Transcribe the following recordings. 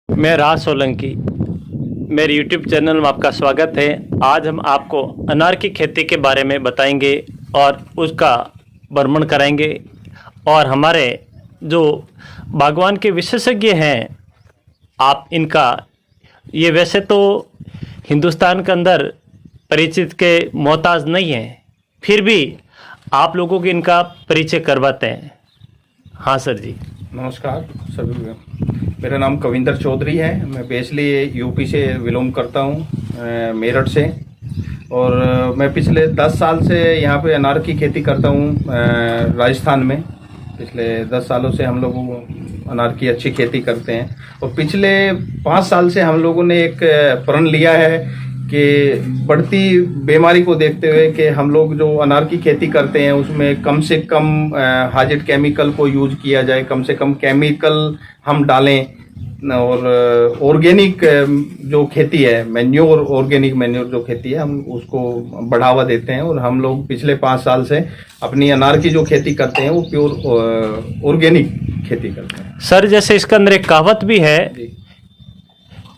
मैं राज सोलंकी, मेरे YouTube channel में आपका स्वागत है। आज हम आपको अनार की खेती के बारे में बताएंगे और उसका वर्णन कराएंगे। और हमारे जो बागवान के विशेषज्ञ हैं, आप इनका ये वैसे तो हिंदुस्तान के अंदर परिचित के मोहताज नहीं हैं, फिर भी आप लोगों को इनका परिचय करवाते हैं। हाँ सर जी। नमस्कार सभी, मेरा नाम कविंदर चौधरी है। मैं बेसिकली यूपी से बिलोंग करता हूँ, मेरठ से। और मैं पिछले 10 साल से यहाँ पे अनार की खेती करता हूँ राजस्थान में। पिछले 10 सालों से हम लोग अनार की अच्छी खेती करते हैं। और पिछले 5 साल से हम लोगों ने एक प्रण लिया है कि बढ़ती बीमारी को देखते हुए कि हम लोग जो अनार की खेती करते हैं उसमें कम से कम हाजिर केमिकल को यूज किया जाए, कम से कम केमिकल हम डालें। और ऑर्गेनिक जो खेती है, मैन्योर, ऑर्गेनिक मैन्योर जो खेती है, हम उसको बढ़ावा देते हैं। और हम लोग पिछले 5 साल से अपनी अनार की जो खेती करते हैं वो प्योर ऑर्गेनिक खेती करते हैं। सर जैसे इसके अंदर एक कहावत भी है,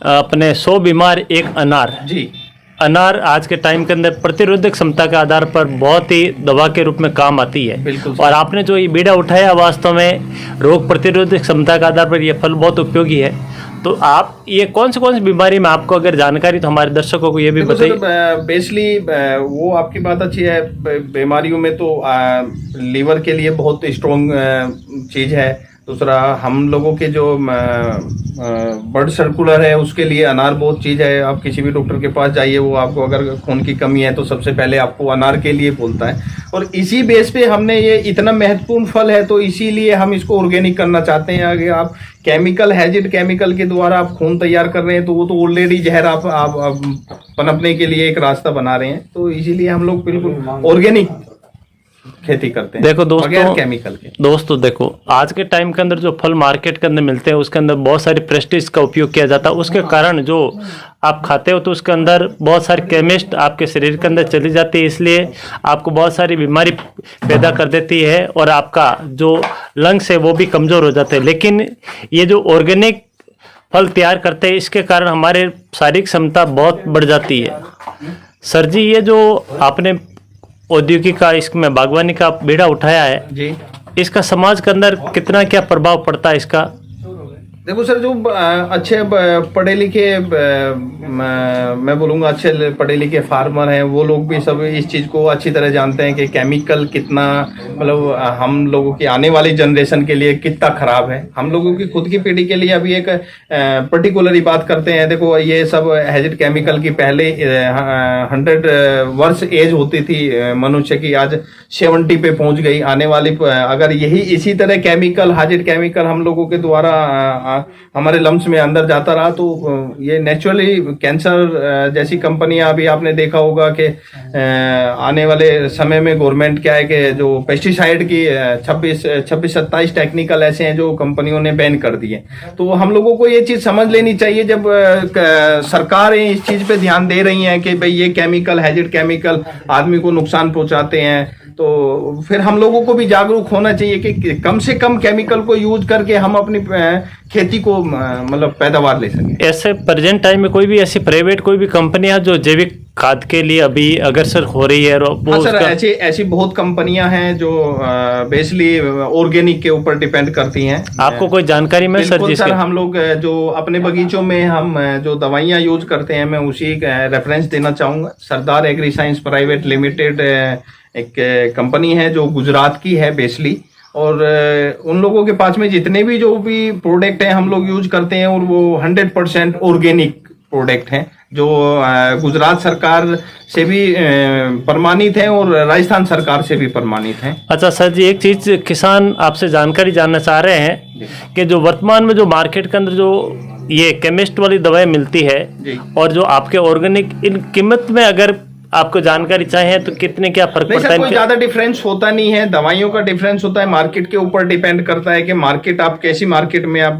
अपने 100 बीमार एक अनार। जी, अनार आज के टाइम के अंदर प्रतिरोधक क्षमता के आधार पर बहुत ही दवा के रूप में काम आती है। बिल्कुल। और आपने जो ये बीड़ा उठाया, वास्तव में रोग प्रतिरोधक क्षमता के आधार पर यह फल बहुत उपयोगी है। तो आप ये कौन सी बीमारी में आपको अगर जानकारी, तो हमारे दर्शकों को ये भी बताइए। बेसिकली वो आपकी बात अच्छी है। बीमारियों में तो लीवर के लिए बहुत स्ट्रॉन्ग चीज है। दूसरा, हम लोगों के जो ब्लड सर्कुलर है उसके लिए अनार बहुत चीज है। आप किसी भी डॉक्टर के पास जाइए, वो आपको अगर खून की कमी है तो सबसे पहले आपको अनार के लिए बोलता है। और इसी बेस पे हमने ये इतना महत्वपूर्ण फल है तो इसीलिए हम इसको ऑर्गेनिक करना चाहते हैं। अगर आप केमिकल, हैजिड केमिकल के द्वारा आप खून तैयार कर रहे हैं तो वो तो ऑलरेडी जहर आप पनपने के लिए एक रास्ता बना रहे हैं। तो इसीलिए हम लोग बिल्कुल ऑर्गेनिक खेती करते हैं। देखो दोस्तों, केमिकल के देखो आज के टाइम के अंदर जो फल मार्केट के अंदर मिलते हैं उसके अंदर बहुत सारी प्रेस्टिज का उपयोग किया जाता है। उसके कारण जो आप खाते हो तो उसके अंदर बहुत सारे केमिस्ट आपके शरीर के अंदर चली जाती है, इसलिए आपको बहुत सारी बीमारी पैदा कर देती है और आपका जो लंग्स है वो भी कमजोर हो जाते हैं। लेकिन ये जो ऑर्गेनिक फल तैयार करते हैं इसके कारण हमारे शारीरिक क्षमता बहुत बढ़ जाती है। सर जी, ये जो आपने औद्योगिक का, इसमें बागवानी का बीड़ा उठाया है जी, इसका समाज के अंदर कितना क्या प्रभाव पड़ता है इसका? देखो सर, जो अच्छे पढ़े लिखे, मैं बोलूँगा अच्छे पढ़े लिखे फार्मर हैं, वो लोग भी सब इस चीज़ को अच्छी तरह जानते हैं कि केमिकल कितना, मतलब हम लोगों की आने वाली जनरेशन के लिए कितना खराब है। हम लोगों की खुद की पीढ़ी के लिए अभी एक पर्टिकुलर बात करते हैं। देखो, ये सब हैजिड केमिकल की पहले 100 वर्ष एज होती थी मनुष्य की, आज 70 पे पहुंच गई। आने वाली, अगर यही इसी तरह केमिकल, हैजिड केमिकल हम लोगों के द्वारा हमारे लम्स में अंदर जाता रहा तो ये नेचुरली कैंसर जैसी कंपनियां, अभी आपने देखा होगा कि आने वाले समय में गवर्नमेंट क्या है कि जो पेस्टिसाइड की 26-27 टेक्निकल ऐसे हैं जो कंपनियों ने बैन कर दिए। तो हम लोगों को ये चीज समझ लेनी चाहिए, जब सरकारें इस चीज पे ध्यान दे रही हैं कि भाई ये केमिकल, हैजिड केमिकल आदमी को नुकसान पहुंचाते हैं, तो फिर हम लोगों को भी जागरूक होना चाहिए कि कम से कम केमिकल को यूज करके हम अपनी खेती को मतलब पैदावार ले सकें। ऐसे प्रेजेंट टाइम में कोई भी ऐसी प्राइवेट कोई भी कंपनियां जो जैविक खाद के लिए अभी अग्रसर हो रही है? हाँ सर, ऐसी बहुत कंपनियां हैं जो बेसिकली ऑर्गेनिक के ऊपर डिपेंड करती हैं। आपको कोई जानकारी में सर? सर, हम लोग जो अपने बगीचों में हम जो दवाइयां यूज करते हैं, मैं उसी रेफरेंस देना चाहूंगा। सरदार एग्री साइंस प्राइवेट लिमिटेड एक कंपनी है जो गुजरात की है बेसिकली। और उन लोगों के पास में जितने भी जो भी प्रोडक्ट हैं हम लोग यूज करते हैं, और वो 100% ऑर्गेनिक प्रोडक्ट हैं जो गुजरात सरकार से भी प्रमाणित हैं और राजस्थान सरकार से भी प्रमाणित हैं। अच्छा सर जी, एक चीज किसान आपसे जानकारी जानना चाह रहे हैं कि जो वर्तमान में जो मार्केट के अंदर जो ये केमिस्ट वाली दवाएं मिलती है और जो आपके ऑर्गेनिक, इन कीमत में अगर आपको जानकारी चाहिए तो कितने क्या फर्क पड़ता है? कोई ज्यादा डिफरेंस होता नहीं है। दवाइयों का डिफरेंस होता है, मार्केट के ऊपर डिपेंड करता है कि मार्केट, आप कैसी मार्केट में आप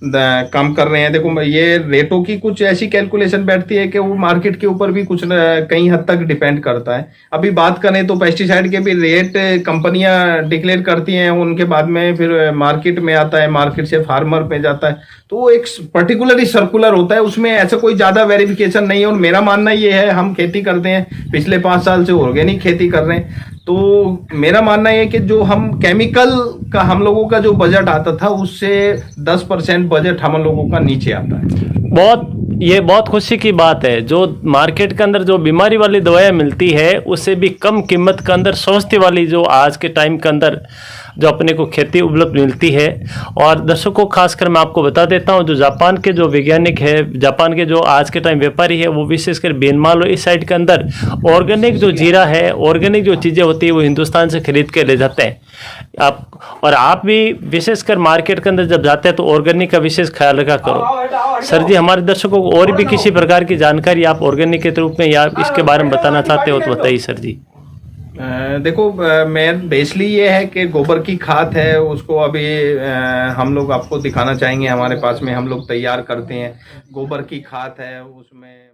काम कर रहे हैं। देखो ये रेटों की कुछ ऐसी कैलकुलेशन बैठती है कि वो मार्केट के ऊपर भी कुछ कई हद तक डिपेंड करता है। अभी बात करें तो पेस्टिसाइड के भी रेट कंपनियां डिक्लेयर करती हैं, उनके बाद में फिर मार्केट में आता है, मार्केट से फार्मर पे जाता है, तो वो एक पर्टिकुलरली सर्कुलर होता है, उसमें ऐसा कोई ज्यादा वेरिफिकेशन नहीं है। और मेरा मानना ये है, हम खेती करते हैं, पिछले 5 साल से ऑर्गेनिक खेती कर रहे हैं, तो मेरा मानना है कि जो हम केमिकल का हम लोगों का जो बजट आता था उससे 10% बजट हम लोगों का नीचे आता है। ये बहुत खुशी की बात है। जो मार्केट के अंदर जो बीमारी वाली दवाइयाँ मिलती है उससे भी कम कीमत के अंदर सस्ती वाली जो आज के टाइम के अंदर जो अपने को खेती उपलब्ध मिलती है। और दर्शकों खासकर मैं आपको बता देता हूँ, जो जापान के जो वैज्ञानिक है, जापान के जो आज के टाइम व्यापारी है, वो विशेषकर बेनमाल इस साइड के अंदर ऑर्गेनिक जो जीरा है, ऑर्गेनिक जो चीज़ें होती है वो हिंदुस्तान से खरीद के ले जाते हैं। आप भी विशेषकर मार्केट के अंदर जब जाते हैं तो ऑर्गेनिक का विशेष ख्याल रखा करो। सर जी, हमारे दर्शकों को और भी किसी प्रकार की जानकारी आप ऑर्गेनिक के रूप में या इसके बारे में बताना चाहते हो तो बताइए सर जी। देखो मैं बेसिकली ये है कि गोबर की खाद है, उसको अभी हम लोग आपको दिखाना चाहेंगे। हमारे पास में हम लोग तैयार करते हैं, गोबर की खाद है, उसमें